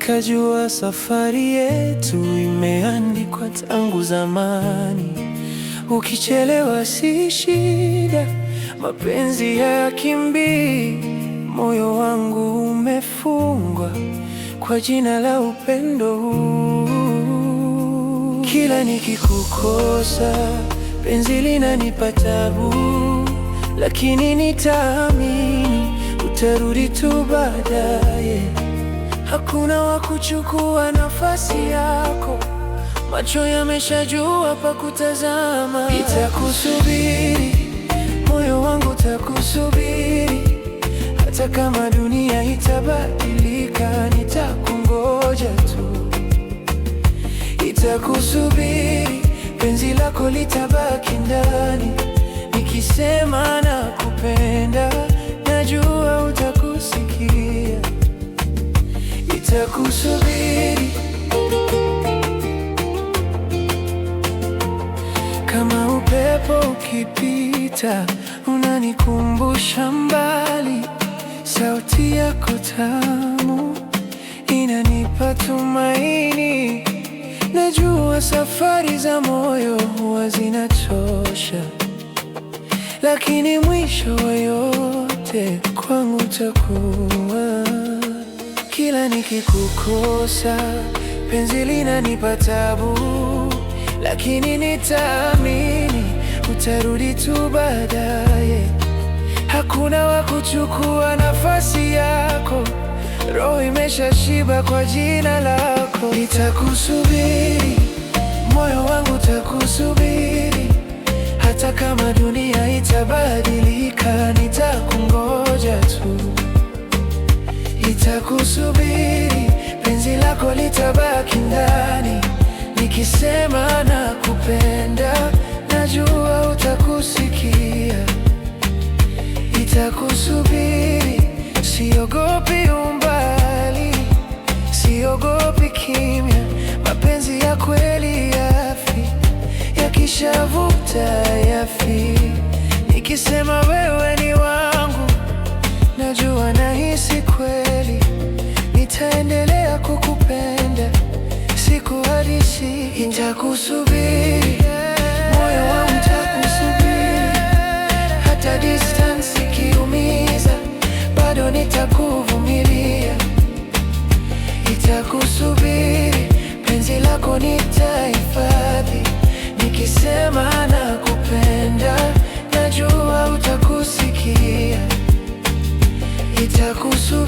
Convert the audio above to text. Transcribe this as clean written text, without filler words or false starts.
nikajua safari yetu imeandikwa tangu zamani. Ukichelewa si shida, mapenzi hayakimbii. Moyo wangu umefungwa kwa jina la upendo huu. Kila nikikukosa penzi linanipa tabu, lakini nitaamini utarudi tu baadaye. Hakuna wa kuchukua nafasi yako, macho yameshajua pa kutazama. Nitakusubiri, moyo wangu utakusubiri, hata kama dunia itabadilika, nitakungoja tu. Nitakusubiri, penzi lako litabaki ndani. Nikisema nakupenda, najua utakusikia. Nitakusubiri kama upepo ukipita, unanikumbusha mbali. Sauti yako tamu inanipa tumaini. Najua safari za moyo huwa zinachosha, lakini mwisho wa yote kwangu utakuwa. Kila nikikukosa penzi linanipa tabu, lakini nitaamini utarudi tu baadaye. Hakuna wa kuchukua nafasi yako, roho imeshashiba kwa jina lako. Nitakusubiri, moyo wangu utakusubiri, hata kama dunia itabadilika, nitakungoja tu. Nitakusubiri, penzi lako litabaki ndani. Nikisema nakupenda, najua utakusikia. Nitakusubiri, siogopi umbali, siogopi kimya. Mapenzi ya kweli yafi, yakishavuta yafi. Nikisema wewe ni wangu, najua nahisi kweli. Nitaendelea kukupenda siku hadi siku. Nitakusubiri, moyo wangu utakusubiri, hata distance ikiumiza, bado nitakuvumilia. Nitakusubiri, penzi lako nitahifadhi. Nikisema nakupenda, najua utakusikia. Nitakusubiri.